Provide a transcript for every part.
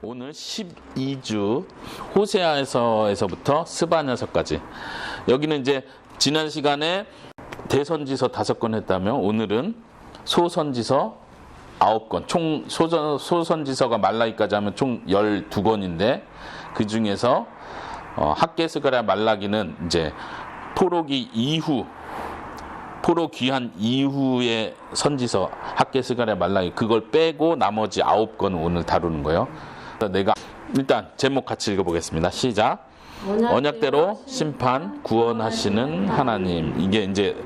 오늘 12주 호세아서에서부터 스바냐서까지. 여기는 이제 지난 시간에 대선지서 5건 했다면 오늘은 소선지서 9건, 총 소선지서가 말라기까지 하면 총 12권인데 그 중에서 학개스가랴 말라기는 이제 포로기 이후, 포로 귀한 이후의 선지서 학개스가랴 말라기, 그걸 빼고 나머지 9건을 오늘 다루는 거예요. 내가 일단 제목 같이 읽어보겠습니다. 시작. 언약대로 심판 구원하시는 하나님. 이게 이제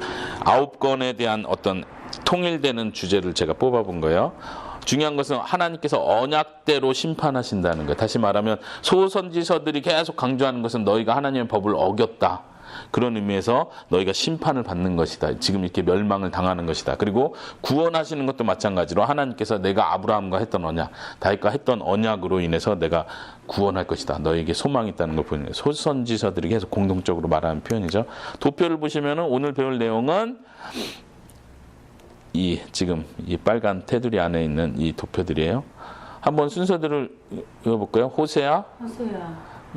9건에 대한 어떤 통일되는 주제를 제가 뽑아본 거예요. 중요한 것은 하나님께서 언약대로 심판하신다는 거예요. 다시 말하면 소선지서들이 계속 강조하는 것은 너희가 하나님의 법을 어겼다, 그런 의미에서 너희가 심판을 받는 것이다, 지금 이렇게 멸망을 당하는 것이다. 그리고 구원하시는 것도 마찬가지로 하나님께서 내가 아브라함과 했던 언약, 다윗과 했던 언약으로 인해서 내가 구원할 것이다, 너에게 소망이 있다는 걸 보는 거예요. 소선지서들이 계속 공동적으로 말하는 표현이죠. 도표를 보시면 오늘 배울 내용은 지금 이 빨간 테두리 안에 있는 이 도표들이에요. 한번 순서들을 읽어볼까요? 호세아,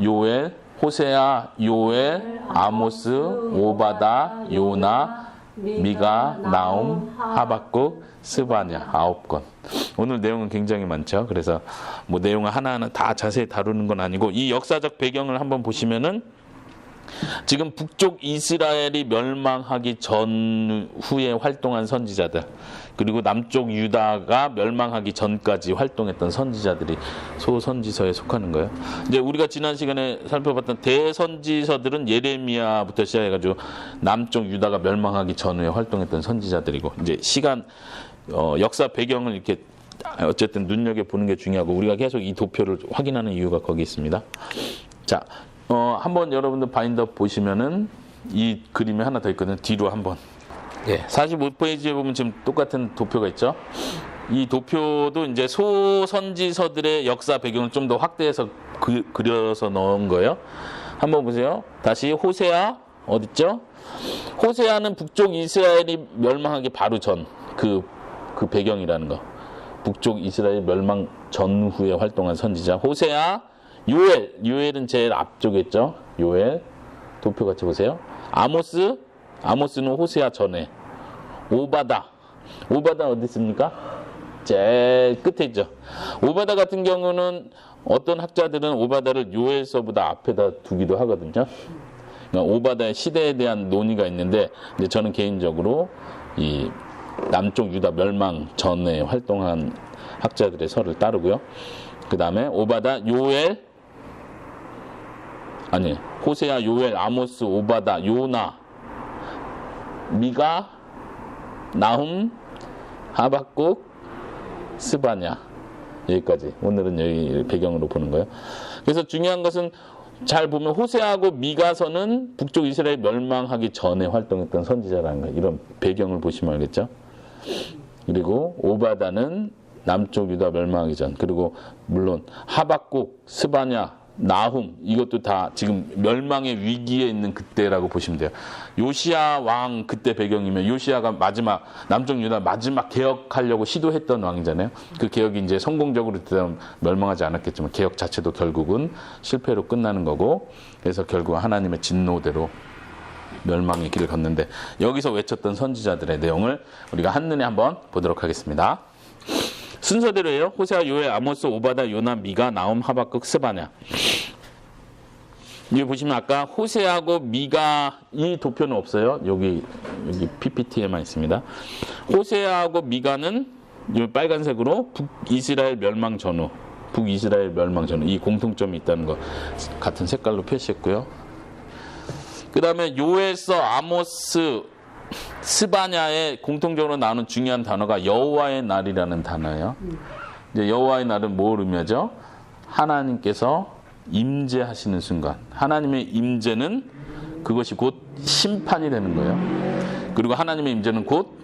요엘, 호세아, 요엘, 아모스, 오바다, 요나, 미가, 나움, 하박국, 스바냐. 9건. 오늘 내용은 굉장히 많죠. 그래서 뭐 내용을 하나하나 다 자세히 다루는 건 아니고, 이 역사적 배경을 한번 보시면은 지금 북쪽 이스라엘이 멸망하기 전후에 활동한 선지자들, 그리고 남쪽 유다가 멸망하기 전까지 활동했던 선지자들이 소선지서에 속하는 거예요. 이제 우리가 지난 시간에 살펴봤던 대선지서들은 예레미야부터 시작해가지고 남쪽 유다가 멸망하기 전후에 활동했던 선지자들이고, 이제 시간 역사 배경을 이렇게 어쨌든 눈여겨보는 게 중요하고, 우리가 계속 이 도표를 확인하는 이유가 거기 있습니다. 자, 한번 여러분들 바인더 보시면은 이 그림이 하나 더 있거든요. 뒤로 한번. 예, 45페이지에 보면 지금 똑같은 도표가 있죠. 이 도표도 이제 소선지서들의 역사 배경을 좀 더 확대해서 그려서 넣은 거예요. 한번 보세요. 다시 호세아, 어딨죠? 호세아는 북쪽 이스라엘이 멸망하기 바로 전 그 배경이라는 거. 북쪽 이스라엘 멸망 전후에 활동한 선지자. 호세아, 요엘은 제일 앞쪽에 있죠. 요엘, 도표 같이 보세요. 아모스는 호세아 전에. 오바다 어디 있습니까? 제일 끝에 있죠. 오바다 같은 경우는 어떤 학자들은 오바다를 요엘서보다 앞에다 두기도 하거든요. 그러니까 오바다의 시대에 대한 논의가 있는데, 근데 저는 개인적으로 이 남쪽 유다 멸망 전에 활동한 학자들의 설을 따르고요. 그 다음에 오바다, 호세아, 요엘, 아모스, 오바다, 요나, 미가, 나훔, 하박국, 스바냐. 여기까지. 오늘은 여기 배경으로 보는 거예요. 그래서 중요한 것은 잘 보면 호세아하고 미가서는 북쪽 이스라엘 멸망하기 전에 활동했던 선지자라는 거예요. 이런 배경을 보시면 알겠죠. 그리고 오바다는 남쪽 유다 멸망하기 전, 그리고 물론 하박국, 스바냐, 나훔, 이것도 다 지금 멸망의 위기에 있는 그때라고 보시면 돼요. 요시야 왕 그때 배경이면, 요시야가 남쪽 유다 마지막 개혁하려고 시도했던 왕이잖아요. 그 개혁이 이제 성공적으로 되면 멸망하지 않았겠지만 개혁 자체도 결국은 실패로 끝나는 거고, 그래서 결국 하나님의 진노대로 멸망의 길을 걷는데, 여기서 외쳤던 선지자들의 내용을 우리가 한눈에 한번 보도록 하겠습니다. 순서대로예요. 호세아, 요엘, 아모스, 오바다, 요나, 미가, 나움, 하박국, 스바냐. 여기 보시면 아까 호세아하고 미가, 이 도표는 없어요. 여기 PPT에만 있습니다. 호세아하고 미가는 이 빨간색으로 북이스라엘 멸망 전후, 이 공통점이 있다는 거 같은 색깔로 표시했고요. 그 다음에 요엘서, 아모스, 스바냐에 공통적으로 나오는 중요한 단어가 여호와의 날이라는 단어예요. 이제 여호와의 날은 뭘 의미하죠? 하나님께서 임재하시는 순간. 하나님의 임재는 그것이 곧 심판이 되는 거예요. 그리고 하나님의 임재는 곧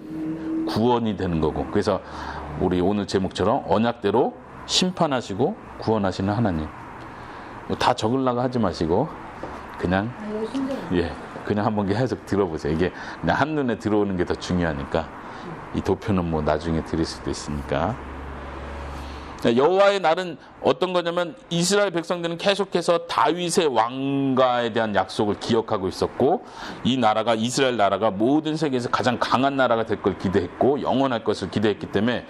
구원이 되는 거고. 그래서 우리 오늘 제목처럼 언약대로 심판하시고 구원하시는 하나님. 다 적으려고 하지 마시고 그냥 그냥 한번 계속 들어보세요. 이게 그냥 한눈에 들어오는 게 더 중요하니까. 이 도표는 뭐 나중에 들을 수도 있으니까. 여호와의 날은 어떤 거냐면 이스라엘 백성들은 계속해서 다윗의 왕가에 대한 약속을 기억하고 있었고, 이 나라가, 이스라엘 나라가 모든 세계에서 가장 강한 나라가 될 걸 기대했고 영원할 것을 기대했기 때문에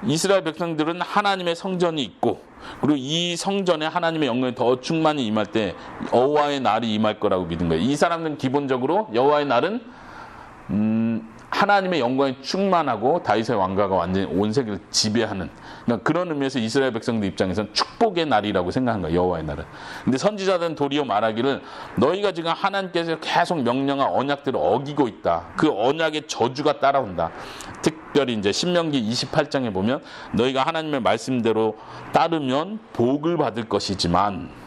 이스라엘 백성들은 하나님의 성전이 있고, 그리고 이 성전에 하나님의 영광이 더 충만히 임할 때 여호와의 날이 임할 거라고 믿은 거예요. 이 사람들은 기본적으로 여호와의 날은 하나님의 영광이 충만하고 다윗의 왕가가 완전히 온 세계를 지배하는, 그러니까 그런 의미에서 이스라엘 백성들 입장에서는 축복의 날이라고 생각한 거예요, 여호와의 날은. 근데 선지자들은 도리어 말하기를 너희가 지금 하나님께서 계속 명령한 언약들을 어기고 있다. 그 언약의 저주가 따라온다. 특별히 이제 신명기 28장에 보면 너희가 하나님의 말씀대로 따르면 복을 받을 것이지만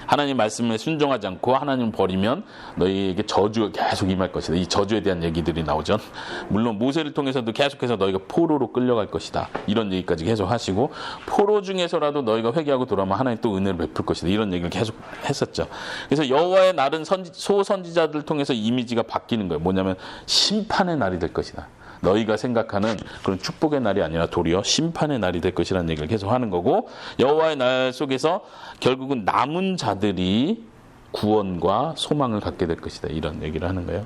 하나님 말씀에 순종하지 않고 하나님 버리면 너희에게 저주가 계속 임할 것이다. 이 저주에 대한 얘기들이 나오죠. 물론 모세를 통해서도 계속해서 너희가 포로로 끌려갈 것이다. 이런 얘기까지 계속 하시고, 포로 중에서라도 너희가 회개하고 돌아오면 하나님 또 은혜를 베풀 것이다. 이런 얘기를 계속 했었죠. 그래서 여호와의 날은 소선지자들을 통해서 이미지가 바뀌는 거예요. 뭐냐면 심판의 날이 될 것이다. 너희가 생각하는 그런 축복의 날이 아니라 도리어 심판의 날이 될 것이라는 얘기를 계속 하는 거고, 여호와의 날 속에서 결국은 남은 자들이 구원과 소망을 갖게 될 것이다. 이런 얘기를 하는 거예요.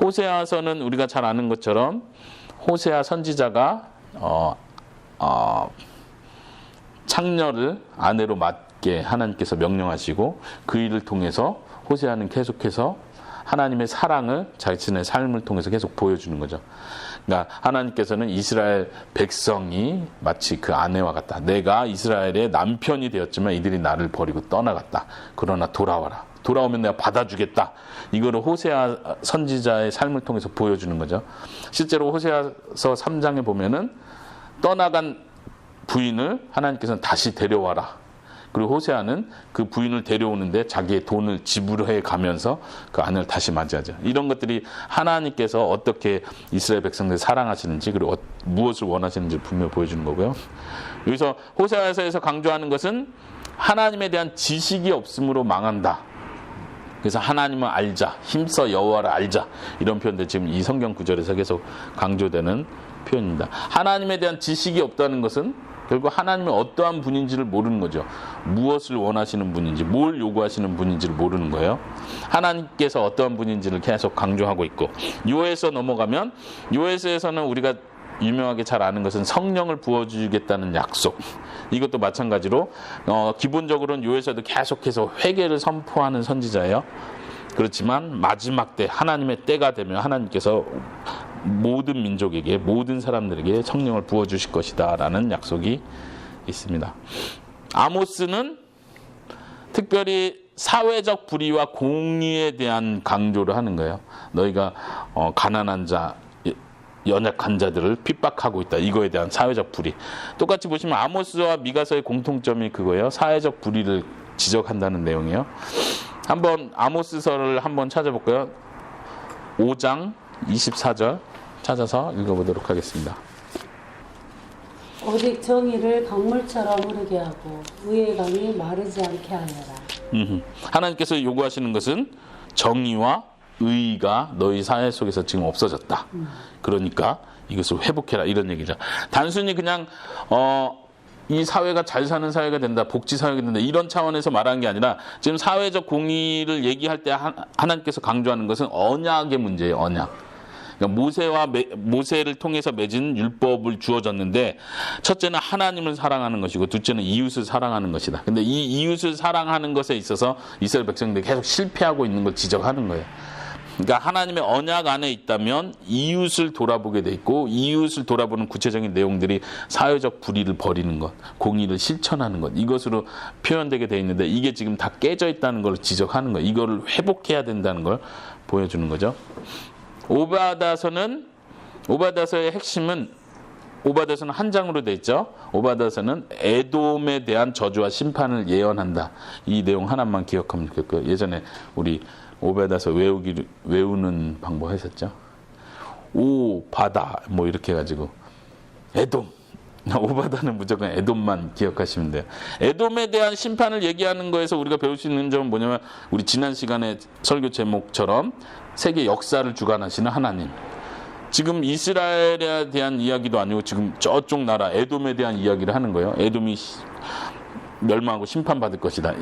호세아서는 우리가 잘 아는 것처럼 호세아 선지자가 창녀를 아내로 맡게 하나님께서 명령하시고, 그 일을 통해서 호세아는 계속해서 하나님의 사랑을 자신의 삶을 통해서 계속 보여주는 거죠. 그러니까 하나님께서는 이스라엘 백성이 마치 그 아내와 같다. 내가 이스라엘의 남편이 되었지만 이들이 나를 버리고 떠나갔다. 그러나 돌아와라. 돌아오면 내가 받아주겠다. 이거를 호세아 선지자의 삶을 통해서 보여주는 거죠. 실제로 호세아서 3장에 보면은 떠나간 부인을 하나님께서는 다시 데려와라. 그리고 호세아는 그 부인을 데려오는데 자기의 돈을 지불해 가면서 그 아내를 다시 맞이하죠. 이런 것들이 하나님께서 어떻게 이스라엘 백성들을 사랑하시는지, 그리고 무엇을 원하시는지 분명히 보여주는 거고요. 여기서 호세아서에서 강조하는 것은 하나님에 대한 지식이 없으므로 망한다. 그래서 하나님을 알자, 힘써 여호와를 알자, 이런 표현들 지금 이 성경 구절에서 계속 강조되는 표현입니다. 하나님에 대한 지식이 없다는 것은 결국 하나님은 어떠한 분인지를 모르는 거죠. 무엇을 원하시는 분인지, 뭘 요구하시는 분인지를 모르는 거예요. 하나님께서 어떠한 분인지를 계속 강조하고 있고, 요에서 넘어가면, 요에서에서는 우리가 유명하게 잘 아는 것은 성령을 부어주겠다는 약속. 이것도 마찬가지로 기본적으로는 요에서도 계속해서 회개를 선포하는 선지자예요. 그렇지만 마지막 때, 하나님의 때가 되면 하나님께서 모든 민족에게, 모든 사람들에게 성령을 부어주실 것이다 라는 약속이 있습니다. 아모스는 특별히 사회적 불의와 공의에 대한 강조를 하는 거예요. 너희가 가난한 자, 연약한 자들을 핍박하고 있다. 이거에 대한 사회적 불의. 똑같이 보시면 아모스와 미가서의 공통점이 그거예요. 사회적 불의를 지적한다는 내용이에요. 한번 아모스서를 한번 찾아볼까요? 5장 24절 찾아서 읽어보도록 하겠습니다. 오직 정의를 강물처럼 흐르게 하고 의의 강이 마르지 않게 하여라. 하나님께서 요구하시는 것은 정의와 의의가 너희 사회 속에서 지금 없어졌다. 그러니까 이것을 회복해라, 이런 얘기죠. 단순히 그냥 이 사회가 잘 사는 사회가 된다, 복지 사회가 된다, 이런 차원에서 말하는 게 아니라 지금 사회적 공의를 얘기할 때 하나님께서 강조하는 것은 언약의 문제예요. 언약. 그러니까 모세를 통해서 맺은 율법을 주어졌는데, 첫째는 하나님을 사랑하는 것이고 둘째는 이웃을 사랑하는 것이다. 근데 이 이웃을 사랑하는 것에 있어서 이스라엘 백성들이 계속 실패하고 있는 걸 지적하는 거예요. 그러니까 하나님의 언약 안에 있다면 이웃을 돌아보게 돼 있고, 이웃을 돌아보는 구체적인 내용들이 사회적 불의를 버리는 것, 공의를 실천하는 것, 이것으로 표현되게 돼 있는데, 이게 지금 다 깨져 있다는 걸 지적하는 거예요. 이거를 회복해야 된다는 걸 보여주는 거죠. 오바다서의 핵심은, 오바다서는 한 장으로 돼 있죠. 오바다서는 에돔에 대한 저주와 심판을 예언한다. 이 내용 하나만 기억하면 좋겠고요. 예전에 우리 오바다서 외우는 방법 했었죠. 오 바다 뭐 이렇게 해가지고 에돔, 오바다는 무조건 에돔만 기억하시면 돼요. 에돔에 대한 심판을 얘기하는 거에서 우리가 배울 수 있는 점은 뭐냐면, 우리 지난 시간에 설교 제목처럼 세계 역사를 주관하시는 하나님, 지금 이스라엘에 대한 이야기도 아니고 지금 저쪽 나라 에돔에 대한 이야기를 하는 거예요. 에돔이 멸망하고 심판받을 것이다.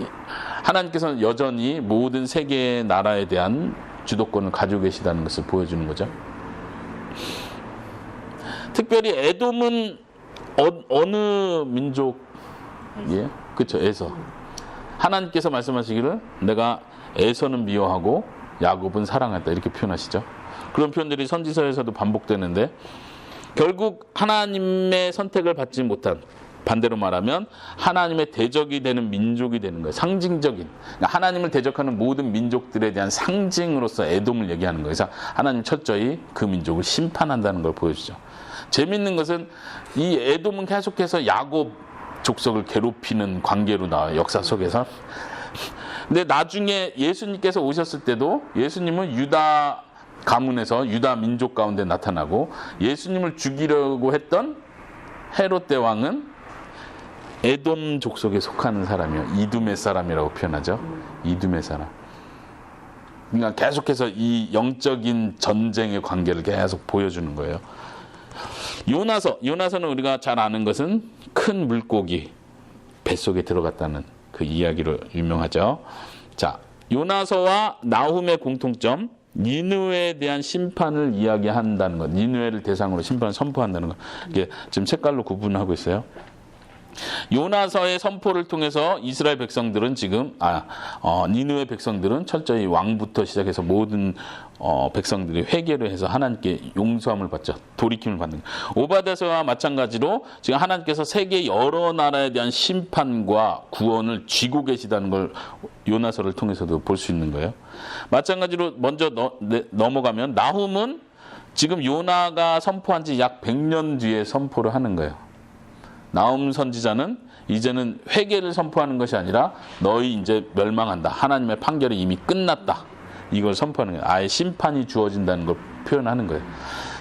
하나님께서는 여전히 모든 세계의 나라에 대한 주도권을 가지고 계시다는 것을 보여주는 거죠. 특별히 에돔은 어느 민족이에요? 그렇죠. 에서. 하나님께서 말씀하시기를 내가 에서는 미워하고 야곱은 사랑했다 이렇게 표현하시죠. 그런 표현들이 선지서에서도 반복되는데 결국 하나님의 선택을 받지 못한, 반대로 말하면 하나님의 대적이 되는 민족이 되는 거예요. 상징적인, 그러니까 하나님을 대적하는 모든 민족들에 대한 상징으로서 에돔을 얘기하는 거예요. 그래서 하나님 철저히 그 민족을 심판한다는 걸 보여주죠. 재밌는 것은 이 에돔은 계속해서 야곱 족속을 괴롭히는 관계로 나와요. 역사 속에서. 근데 나중에 예수님께서 오셨을 때도 예수님은 유다 가문에서 유다 민족 가운데 나타나고 예수님을 죽이려고 했던 헤롯 대왕은 에돔 족속에 속하는 사람이요. 이두메 사람이라고 표현하죠. 이두메 사람. 그러니까 계속해서 이 영적인 전쟁의 관계를 계속 보여주는 거예요. 요나서는 우리가 잘 아는 것은 큰 물고기 뱃속에 들어갔다는 그 이야기로 유명하죠. 자, 요나서와 나훔의 공통점, 니느웨에 대한 심판을 이야기한다는 것, 니느웨를 대상으로 심판을 선포한다는 것, 이게 지금 색깔로 구분하고 있어요. 요나서의 선포를 통해서 이스라엘 백성들은 지금 니느웨 백성들은 철저히 왕부터 시작해서 모든 백성들이 회개를 해서 하나님께 용서함을 받죠. 돌이킴을 받는 거예요. 오바댜서와 마찬가지로 지금 하나님께서 세계 여러 나라에 대한 심판과 구원을 쥐고 계시다는 걸 요나서를 통해서도 볼 수 있는 거예요. 마찬가지로 먼저 넘어가면 나훔은 지금 요나가 선포한 지 약 100년 뒤에 선포를 하는 거예요. 나훔 선지자는 이제는 회개를 선포하는 것이 아니라 너희 이제 멸망한다. 하나님의 판결이 이미 끝났다. 이걸 선포하는 거예요. 아예 심판이 주어진다는 걸 표현하는 거예요.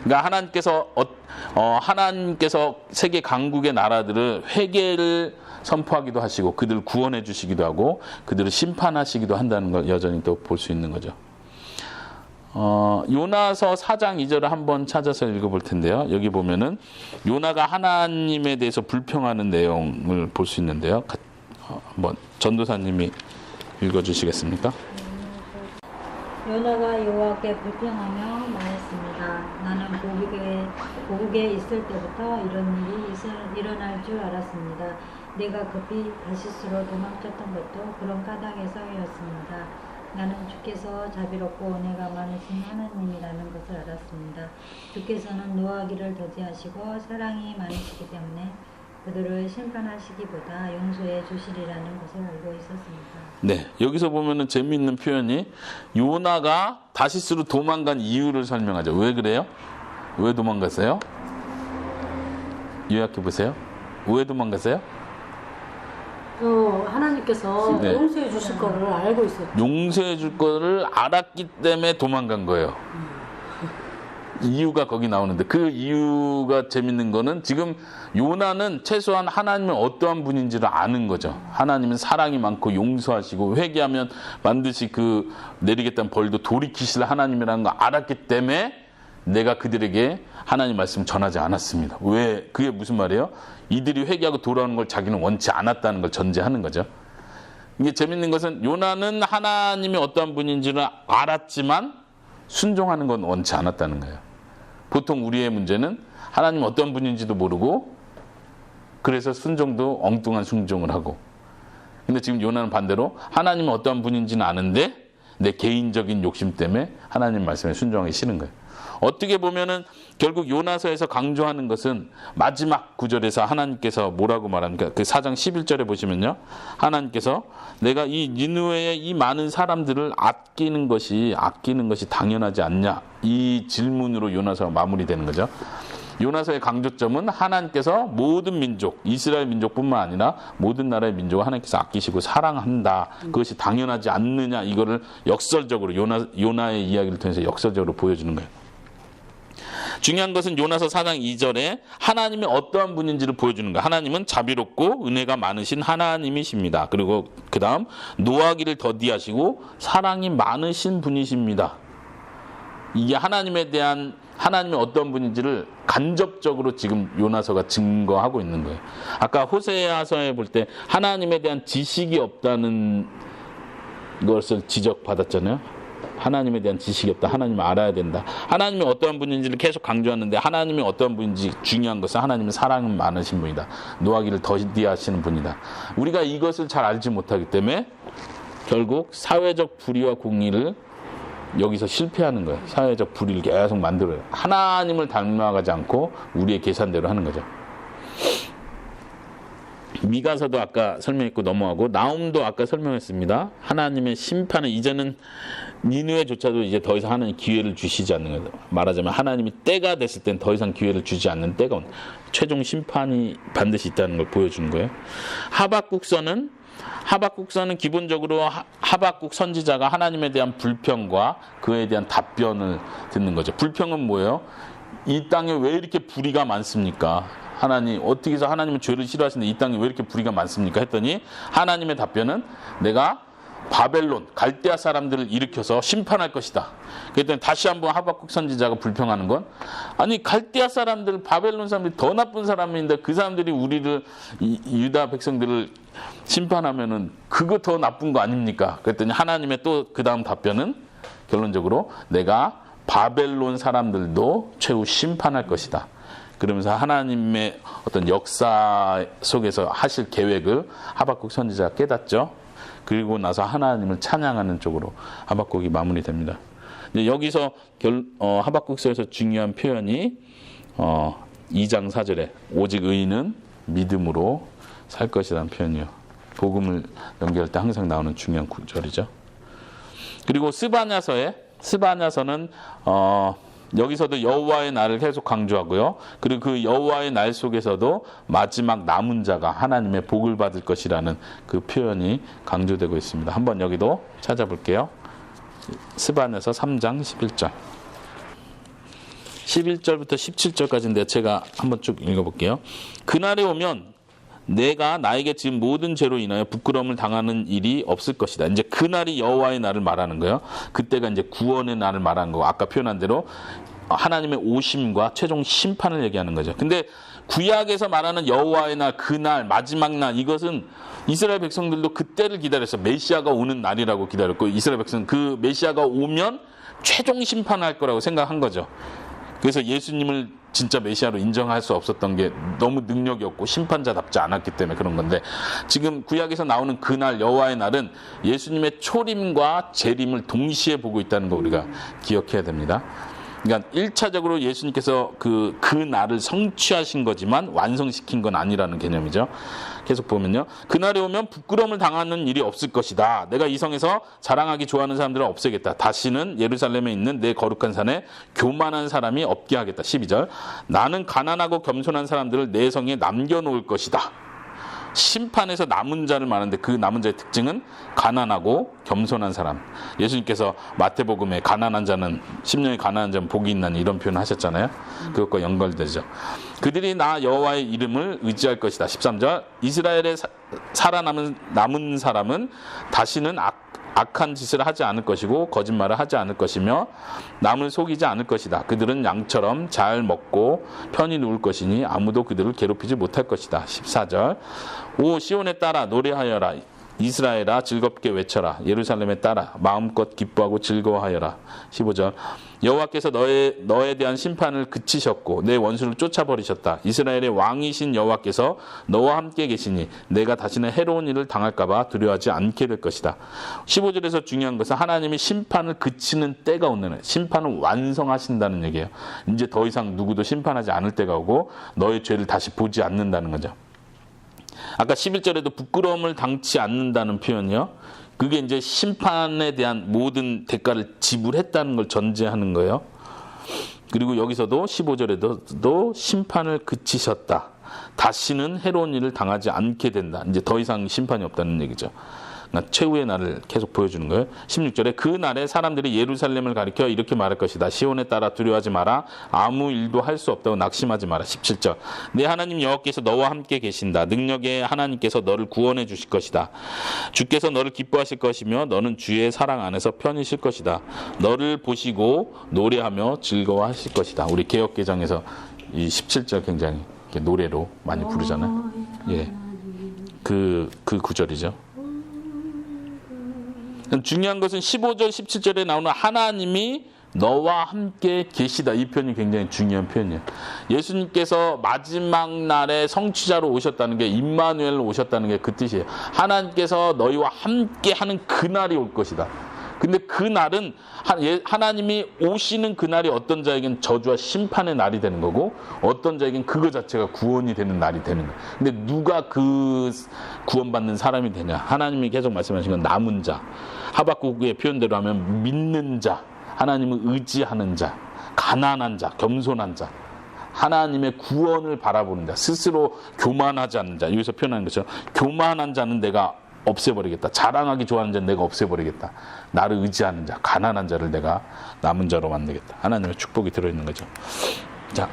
그러니까 하나님께서 세계 강국의 나라들을 회개를 선포하기도 하시고 그들을 구원해 주시기도 하고 그들을 심판하시기도 한다는 걸 여전히 또 볼 수 있는 거죠. 요나서 4장 2절을 한번 찾아서 읽어볼 텐데요. 여기 보면은 요나가 하나님에 대해서 불평하는 내용을 볼 수 있는데요. 한번 전도사님이 읽어주시겠습니까? 요나가 여호와께 불평하며 말했습니다. 나는 고국에 있을 때부터 이런 일이 일어날 줄 알았습니다. 내가 급히 다시스로 도망쳤던 것도 그런 까닭에서였습니다. 나는 주께서 자비롭고 은혜가 많으신 하나님이라는 것을 알았습니다. 주께서는 노하기를 더디하시고 사랑이 많으시기 때문에 그들을 심판하시기보다 용서해 주시리라는 것을 알고 있었습니다. 네, 여기서 보면은 재미있는 표현이 요나가 다시스로 도망간 이유를 설명하죠. 왜 그래요? 왜 도망갔어요? 요약해 보세요. 왜 도망갔어요? 하나님께서 네. 용서해 주실 거를 알고 있어요. 용서해 줄 거를 알았기 때문에 도망간 거예요. 이유가 거기 나오는데 그 이유가 재밌는 거는 지금 요나는 최소한 하나님은 어떠한 분인지를 아는 거죠. 하나님은 사랑이 많고 용서하시고 회개하면 반드시 그 내리겠다는 벌도 돌이키실 하나님이라는 거 알았기 때문에 내가 그들에게 하나님 말씀 전하지 않았습니다. 왜? 그게 무슨 말이에요? 이들이 회개하고 돌아오는 걸 자기는 원치 않았다는 걸 전제하는 거죠. 이게 재밌는 것은 요나는 하나님이 어떠한 분인지를 알았지만 순종하는 건 원치 않았다는 거예요. 보통 우리의 문제는 하나님 어떤 분인지도 모르고 그래서 순종도 엉뚱한 순종을 하고, 근데 지금 요나는 반대로 하나님은 어떠한 분인지는 아는데 내 개인적인 욕심 때문에 하나님 말씀에 순종하기 싫은 거예요. 어떻게 보면은 결국 요나서에서 강조하는 것은 마지막 구절에서 하나님께서 뭐라고 말합니까? 그 4장 11절에 보시면요. 하나님께서 내가 이 니느웨의 이 많은 사람들을 아끼는 것이 당연하지 않냐? 이 질문으로 요나서가 마무리되는 거죠. 요나서의 강조점은 하나님께서 모든 민족, 이스라엘 민족뿐만 아니라 모든 나라의 민족을 하나님께서 아끼시고 사랑한다. 그것이 당연하지 않느냐? 이거를 역설적으로 요나의 이야기를 통해서 역설적으로 보여주는 거예요. 중요한 것은 요나서 4장 2절에 하나님이 어떠한 분인지를 보여주는 거예요. 하나님은 자비롭고 은혜가 많으신 하나님이십니다. 그리고 그 다음 노하기를 더디하시고 사랑이 많으신 분이십니다. 이게 하나님에 대한 하나님이 어떤 분인지를 간접적으로 지금 요나서가 증거하고 있는 거예요. 아까 호세아서에 볼 때 하나님에 대한 지식이 없다는 것을 지적받았잖아요. 하나님에 대한 지식이 없다. 하나님을 알아야 된다. 하나님이 어떤 분인지를 계속 강조하는데 하나님이 어떤 분인지 중요한 것은 하나님은 사랑은 많으신 분이다. 노하기를 더디하시는 분이다. 우리가 이것을 잘 알지 못하기 때문에 결국 사회적 불의와 공의를 여기서 실패하는 거예요. 사회적 불의를 계속 만들어요. 하나님을 닮아가지 않고 우리의 계산대로 하는 거죠. 미가서도 아까 설명했고 넘어가고 나움도 아까 설명했습니다. 하나님의 심판은 이제는 니느웨조차도 이제 더 이상 하나님 기회를 주시지 않는 거예요. 말하자면 하나님이 때가 됐을 땐 더 이상 기회를 주지 않는 때가 온다. 최종 심판이 반드시 있다는 걸 보여주는 거예요. 하박국서는 기본적으로 하박국 선지자가 하나님에 대한 불평과 그에 대한 답변을 듣는 거죠. 불평은 뭐예요? 이 땅에 왜 이렇게 불의가 많습니까? 하나님 어떻게 해서 하나님은 죄를 싫어하시는데 이 땅에 왜 이렇게 불의가 많습니까? 했더니 하나님의 답변은 내가 바벨론 갈대아 사람들을 일으켜서 심판할 것이다. 그랬더니 다시 한번 하박국 선지자가 불평하는 건 아니 갈대아 사람들 바벨론 사람들이 더 나쁜 사람인데 그 사람들이 우리를 유다 백성들을 심판하면은 그거 더 나쁜 거 아닙니까? 그랬더니 하나님의 또 그 다음 답변은 결론적으로 내가 바벨론 사람들도 최후 심판할 것이다. 그러면서 하나님의 어떤 역사 속에서 하실 계획을 하박국 선지자가 깨닫죠. 그리고 나서 하나님을 찬양하는 쪽으로 하박국이 마무리됩니다. 여기서 하박국서에서 중요한 표현이 2장 4절에 오직 의인은 믿음으로 살 것이라는 표현이요. 복음을 연결할 때 항상 나오는 중요한 구절이죠. 그리고 스바냐서는 여기서도 여호와의 날을 계속 강조하고요. 그리고 그 여호와의 날 속에서도 마지막 남은 자가 하나님의 복을 받을 것이라는 그 표현이 강조되고 있습니다. 한번 여기도 찾아볼게요. 스바냐서 3장 11절. 11절부터 17절까지인데 제가 한번 쭉 읽어볼게요. 그날에 오면 내가 나에게 지은 모든 죄로 인하여 부끄러움을 당하는 일이 없을 것이다. 이제 그날이 여호와의 날을 말하는 거예요. 그때가 이제 구원의 날을 말하는 거고 아까 표현한 대로 하나님의 오심과 최종 심판을 얘기하는 거죠. 근데 구약에서 말하는 여호와의 날, 그날, 마지막 날 이것은 이스라엘 백성들도 그때를 기다렸어요. 메시아가 오는 날이라고 기다렸고 이스라엘 백성은 그 메시아가 오면 최종 심판할 거라고 생각한 거죠. 그래서 예수님을 진짜 메시아로 인정할 수 없었던 게 너무 능력이 없고 심판자답지 않았기 때문에 그런 건데 지금 구약에서 나오는 그날 여호와의 날은 예수님의 초림과 재림을 동시에 보고 있다는 거 우리가 기억해야 됩니다. 그러니까 1차적으로 예수님께서 그 날을 성취하신 거지만 완성시킨 건 아니라는 개념이죠. 계속 보면요. 그날에 오면 부끄러움을 당하는 일이 없을 것이다. 내가 이 성에서 자랑하기 좋아하는 사람들을 없애겠다. 다시는 예루살렘에 있는 내 거룩한 산에 교만한 사람이 없게 하겠다. 12절. 나는 가난하고 겸손한 사람들을 내 성에 남겨놓을 것이다. 심판에서 남은 자를 말하는데 그 남은 자의 특징은 가난하고 겸손한 사람. 예수님께서 마태복음에 가난한 자는 10년의 가난한 자는 복이 있나니 이런 표현을 하셨잖아요. 그것과 연결되죠. 그들이 나 여호와의 이름을 의지할 것이다. 13절. 이스라엘에 남은 사람은 다시는 악한 짓을 하지 않을 것이고 거짓말을 하지 않을 것이며 남을 속이지 않을 것이다. 그들은 양처럼 잘 먹고 편히 누울 것이니 아무도 그들을 괴롭히지 못할 것이다. 14절. 오 시온에 따라 노래하여라. 이스라엘아 즐겁게 외쳐라. 예루살렘에 따라 마음껏 기뻐하고 즐거워하여라. 15절. 여호와께서 너에 대한 심판을 그치셨고 내 원수를 쫓아버리셨다. 이스라엘의 왕이신 여호와께서 너와 함께 계시니 내가 다시는 해로운 일을 당할까 봐 두려워하지 않게 될 것이다. 15절에서 중요한 것은 하나님이 심판을 그치는 때가 오는 심판을 완성하신다는 얘기예요. 이제 더 이상 누구도 심판하지 않을 때가 오고 너의 죄를 다시 보지 않는다는 거죠. 아까 11절에도 부끄러움을 당치 않는다는 표현이요. 그게 이제 심판에 대한 모든 대가를 지불했다는 걸 전제하는 거예요. 그리고 여기서도 15절에도 심판을 그치셨다. 다시는 해로운 일을 당하지 않게 된다. 이제 더 이상 심판이 없다는 얘기죠. 그러니까 최후의 날을 계속 보여주는 거예요. 16절에 그 날에 사람들이 예루살렘을 가리켜 이렇게 말할 것이다. 시온에 따라 두려워하지 마라. 아무 일도 할 수 없다고 낙심하지 마라. 17절 내 하나님 여호와께서 너와 함께 계신다. 능력의 하나님께서 너를 구원해 주실 것이다. 주께서 너를 기뻐하실 것이며 너는 주의 사랑 안에서 편히 쉴 것이다. 너를 보시고 노래하며 즐거워하실 것이다. 우리 개역개정에서 이 17절 굉장히 이렇게 노래로 많이 부르잖아요. 예, 그 구절이죠. 중요한 것은 15절, 17절에 나오는 하나님이 너와 함께 계시다. 이 표현이 굉장히 중요한 표현이에요. 예수님께서 마지막 날에 성취자로 오셨다는 게 임마누엘로 오셨다는 게 그 뜻이에요. 하나님께서 너희와 함께 하는 그날이 올 것이다. 근데 그 날은 하나님이 오시는 그날이 어떤 자에겐 저주와 심판의 날이 되는 거고 어떤 자에겐 그거 자체가 구원이 되는 날이 되는 거예요. 근데 누가 그 구원받는 사람이 되냐? 하나님이 계속 말씀하신 건 남은 자. 하박국의 표현대로 하면 믿는 자, 하나님을 의지하는 자, 가난한 자, 겸손한 자, 하나님의 구원을 바라보는 자, 스스로 교만하지 않는 자. 여기서 표현하는 것처럼 교만한 자는 내가 없애버리겠다. 자랑하기 좋아하는 자는 내가 없애버리겠다. 나를 의지하는 자, 가난한 자를 내가 남은 자로 만들겠다. 하나님의 축복이 들어있는 거죠. 자,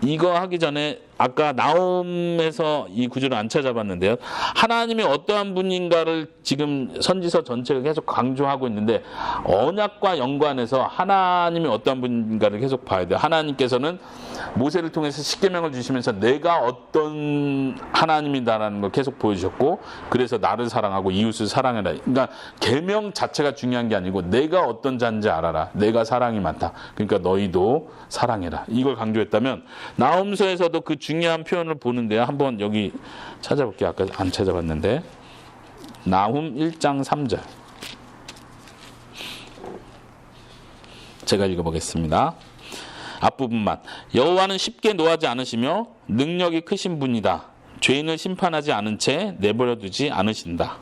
이거 하기 전에 아까 나홈에서 이 구절을 안 찾아봤는데요. 하나님이 어떠한 분인가를 지금 선지서 전체가 계속 강조하고 있는데 언약과 연관해서 하나님이 어떠한 분인가를 계속 봐야 돼요. 하나님께서는 모세를 통해서 십계명을 주시면서 내가 어떤 하나님이다라는 걸 계속 보여주셨고 그래서 나를 사랑하고 이웃을 사랑해라. 그러니까 계명 자체가 중요한 게 아니고 내가 어떤 자인지 알아라. 내가 사랑이 많다. 그러니까 너희도 사랑해라. 이걸 강조했다면 나홈서에서도 그 중요한 표현을 보는데요. 한번 여기 찾아볼게요. 아까 안 찾아봤는데 나훔 1장 3절 제가 읽어보겠습니다. 앞부분만 여호와는 쉽게 노하지 않으시며 능력이 크신 분이다. 죄인을 심판하지 않은 채 내버려두지 않으신다.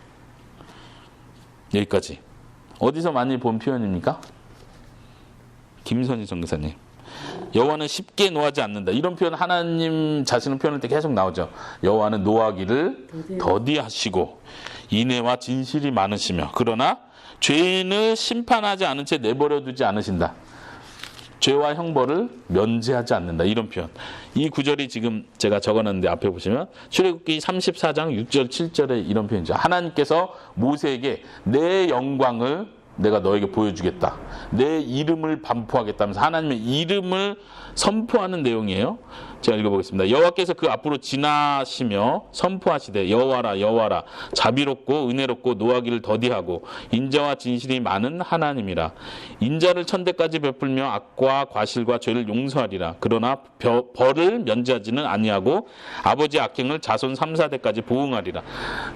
여기까지. 어디서 많이 본 표현입니까? 김선희 전교사님. 여호와는 쉽게 노하지 않는다. 이런 표현 하나님 자신을 표현할 때 계속 나오죠. 여호와는 노하기를 더디하시고 인애와 진실이 많으시며 그러나 죄인을 심판하지 않은 채 내버려두지 않으신다. 죄와 형벌을 면제하지 않는다. 이런 표현. 이 구절이 지금 제가 적어놨는데 앞에 보시면 출애굽기 34장 6절 7절에 이런 표현이죠. 하나님께서 모세에게 내 영광을 내가 너에게 보여주겠다. 내 이름을 반포하겠다면서 하나님의 이름을 선포하는 내용이에요. 제가 읽어보겠습니다. 여호와께서 그 앞으로 지나시며 선포하시되 여호와라 여호와라 자비롭고 은혜롭고 노하기를 더디하고 인자와 진실이 많은 하나님이라. 인자를 천대까지 베풀며 악과 과실과 죄를 용서하리라. 그러나 벌을 면제하지는 아니하고 아버지 악행을 자손 3, 4대까지 보응하리라.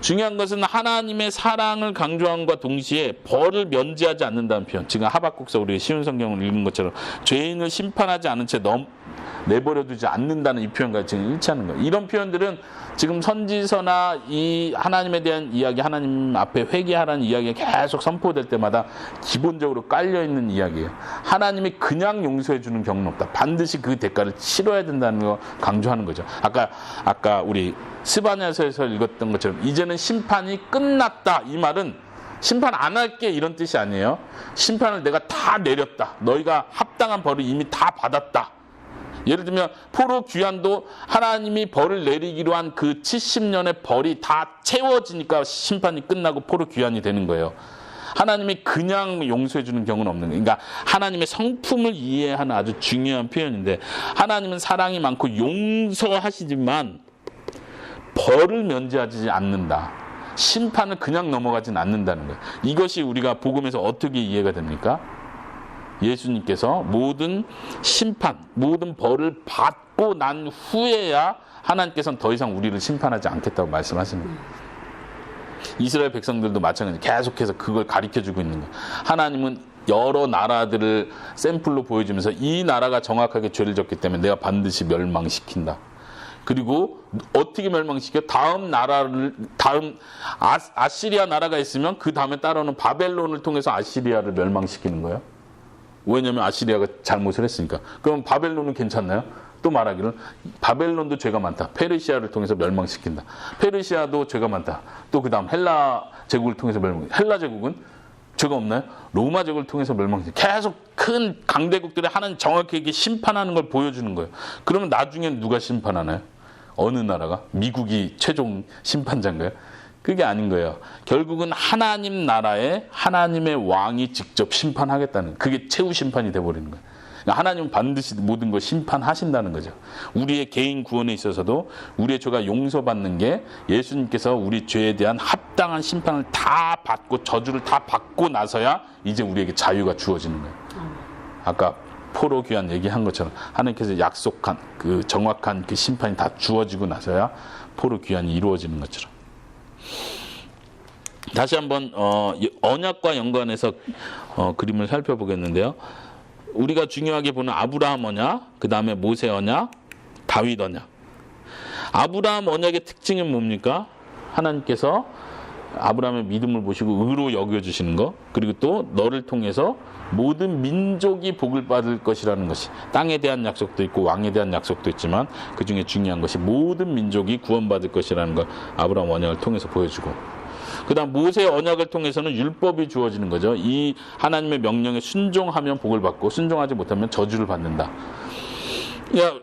중요한 것은 하나님의 사랑을 강조함과 동시에 벌을 면제하지 않는다는 표현. 지금 하박국서 우리 쉬운 성경을 읽은 것처럼 죄인을 심판하지 않은 채 내버려두지 않는다는 이 표현과 지금 일치하는 거예요. 이런 표현들은 지금 선지서나 이 하나님에 대한 이야기, 하나님 앞에 회개하라는 이야기가 계속 선포될 때마다 기본적으로 깔려있는 이야기예요. 하나님이 그냥 용서해 주는 경우는 없다. 반드시 그 대가를 치러야 된다는 거 강조하는 거죠. 아까 우리 스바냐서에서 읽었던 것처럼 이제는 심판이 끝났다. 이 말은 심판 안 할게 이런 뜻이 아니에요. 심판을 내가 다 내렸다. 너희가 합당한 벌을 이미 다 받았다. 예를 들면 포로 귀환도 하나님이 벌을 내리기로 한 그 70년의 벌이 다 채워지니까 심판이 끝나고 포로 귀환이 되는 거예요. 하나님이 그냥 용서해 주는 경우는 없는 거예요. 그러니까 하나님의 성품을 이해하는 아주 중요한 표현인데 하나님은 사랑이 많고 용서하시지만 벌을 면제하지 않는다. 심판을 그냥 넘어가진 않는다는 거예요. 이것이 우리가 복음에서 어떻게 이해가 됩니까? 예수님께서 모든 심판, 모든 벌을 받고 난 후에야 하나님께서는 더 이상 우리를 심판하지 않겠다고 말씀하시는 거예요. 이스라엘 백성들도 마찬가지로 계속해서 그걸 가르쳐주고 있는 거예요. 하나님은 여러 나라들을 샘플로 보여주면서 이 나라가 정확하게 죄를 졌기 때문에 내가 반드시 멸망시킨다. 그리고 어떻게 멸망시켜? 다음 아시리아 나라가 있으면 그 다음에 따라오는 바벨론을 통해서 아시리아를 멸망시키는 거예요. 왜냐하면 아시리아가 잘못을 했으니까. 그럼 바벨론은 괜찮나요? 또 말하기를 바벨론도 죄가 많다. 페르시아를 통해서 멸망시킨다. 페르시아도 죄가 많다. 또 그 다음 헬라 제국을 통해서 멸망. 헬라 제국은 죄가 없나요? 로마 제국을 통해서 멸망. 계속 큰 강대국들이 하나님 정확히 이렇게 심판하는 걸 보여주는 거예요. 그러면 나중엔 누가 심판하나요? 어느 나라가? 미국이 최종 심판자인가요? 그게 아닌 거예요. 결국은 하나님 나라에 하나님의 왕이 직접 심판하겠다는, 그게 최후 심판이 돼버리는 거예요. 하나님은 반드시 모든 걸 심판하신다는 거죠. 우리의 개인 구원에 있어서도 우리의 죄가 용서받는 게 예수님께서 우리 죄에 대한 합당한 심판을 다 받고 저주를 다 받고 나서야 이제 우리에게 자유가 주어지는 거예요. 아까 포로 귀환 얘기한 것처럼 하나님께서 약속한 그 정확한 그 심판이 다 주어지고 나서야 포로 귀환이 이루어지는 것처럼. 다시 한번 언약과 연관해서 그림을 살펴보겠는데요. 우리가 중요하게 보는 아브라함 언약, 그 다음에 모세 언약, 다윗 언약. 아브라함 언약의 특징이 뭡니까? 하나님께서 아브라함의 믿음을 보시고 의로 여겨주시는 거, 그리고 또 너를 통해서 모든 민족이 복을 받을 것이라는 것이, 땅에 대한 약속도 있고 왕에 대한 약속도 있지만 그 중에 중요한 것이 모든 민족이 구원받을 것이라는 걸 아브라함 언약을 통해서 보여주고, 그 다음 모세 언약을 통해서는 율법이 주어지는 거죠. 이 하나님의 명령에 순종하면 복을 받고 순종하지 못하면 저주를 받는다. 그러니까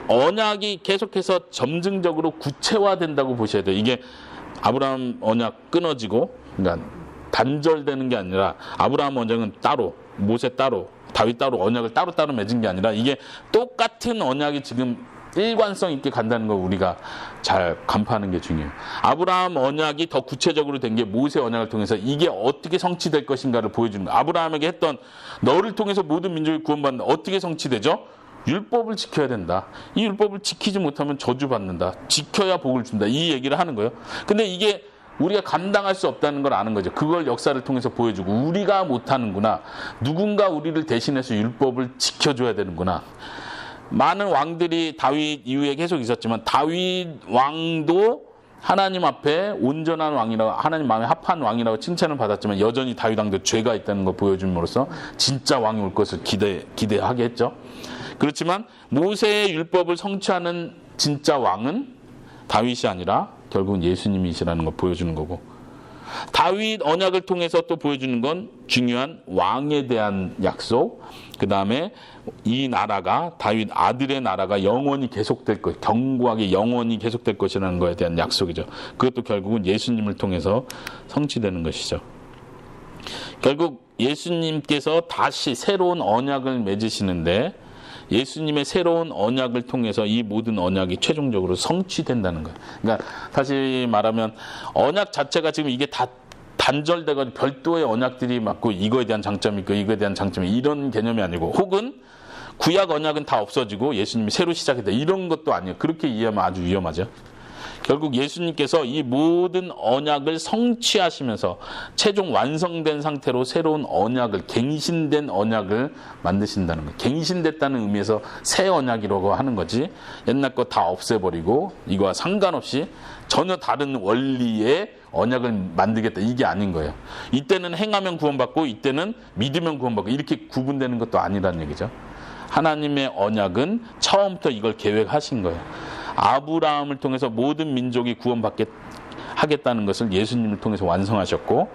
언약이 계속해서 점증적으로 구체화된다고 보셔야 돼요. 이게 아브라함 언약 끊어지고, 그러니까 단절되는 게 아니라 아브라함 언약은 따로, 모세 따로, 다윗 따로 언약을 따로따로 맺은 게 아니라 이게 똑같은 언약이 지금 일관성 있게 간다는 걸 우리가 잘 간파하는 게 중요해요. 아브라함 언약이 더 구체적으로 된 게 모세 언약을 통해서 이게 어떻게 성취될 것인가를 보여주는 거예요. 아브라함에게 했던 너를 통해서 모든 민족이 구원받는다. 어떻게 성취되죠? 율법을 지켜야 된다. 이 율법을 지키지 못하면 저주받는다. 지켜야 복을 준다. 이 얘기를 하는 거예요. 근데 이게 우리가 감당할 수 없다는 걸 아는 거죠. 그걸 역사를 통해서 보여주고 우리가 못하는구나. 누군가 우리를 대신해서 율법을 지켜줘야 되는구나. 많은 왕들이 다윗 이후에 계속 있었지만 다윗 왕도 하나님 앞에 온전한 왕이라고, 하나님 마음에 합한 왕이라고 칭찬을 받았지만 여전히 다윗 왕도 죄가 있다는 걸 보여줌으로써 진짜 왕이 올 것을 기대하게 했죠. 그렇지만 모세의 율법을 성취하는 진짜 왕은 다윗이 아니라 결국은 예수님이시라는 걸 보여주는 거고, 다윗 언약을 통해서 또 보여주는 건 중요한 왕에 대한 약속, 그 다음에 이 나라가, 다윗 아들의 나라가 영원히 계속될 것, 견고하게 영원히 계속될 것이라는 것에 대한 약속이죠. 그것도 결국은 예수님을 통해서 성취되는 것이죠. 결국 예수님께서 다시 새로운 언약을 맺으시는데 예수님의 새로운 언약을 통해서 이 모든 언약이 최종적으로 성취된다는 거예요. 그러니까 다시 말하면 언약 자체가 지금 이게 다 단절되거나 별도의 언약들이 맞고 이거에 대한 장점이 있고 이거에 대한 장점이 이런 개념이 아니고, 혹은 구약 언약은 다 없어지고 예수님이 새로 시작했다 이런 것도 아니에요. 그렇게 이해하면 아주 위험하죠. 결국 예수님께서 이 모든 언약을 성취하시면서 최종 완성된 상태로 새로운 언약을, 갱신된 언약을 만드신다는 거예요. 갱신됐다는 의미에서 새 언약이라고 하는 거지, 옛날 거 다 없애버리고 이거와 상관없이 전혀 다른 원리의 언약을 만들겠다 이게 아닌 거예요. 이때는 행하면 구원받고 이때는 믿으면 구원받고 이렇게 구분되는 것도 아니라는 얘기죠. 하나님의 언약은 처음부터 이걸 계획하신 거예요. 아브라함을 통해서 모든 민족이 구원받게 하겠다는 것을 예수님을 통해서 완성하셨고,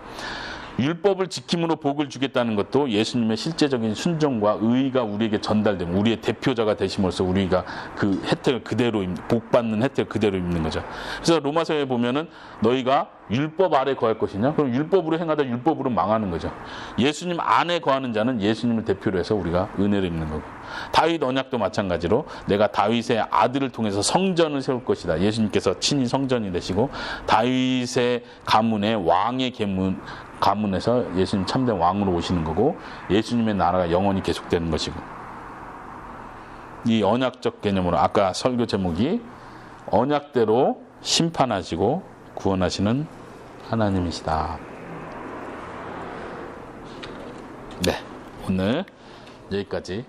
율법을 지킴으로 복을 주겠다는 것도 예수님의 실제적인 순종과 의의가 우리에게 전달되면 우리의 대표자가 되심으로써 우리가 그 혜택을 그대로, 복받는 혜택을 그대로 입는 거죠. 그래서 로마서에 보면은 너희가 율법 아래 거할 것이냐? 그럼 율법으로 행하다 율법으로 망하는 거죠. 예수님 안에 거하는 자는 예수님을 대표로 해서 우리가 은혜를 입는 거고, 다윗 언약도 마찬가지로 내가 다윗의 아들을 통해서 성전을 세울 것이다. 예수님께서 친히 성전이 되시고 다윗의 가문의 왕의 가문에서 예수님 참된 왕으로 오시는 거고, 예수님의 나라가 영원히 계속되는 것이고, 이 언약적 개념으로 아까 설교 제목이 언약대로 심판하시고 구원하시는 하나님이시다. 네, 오늘 여기까지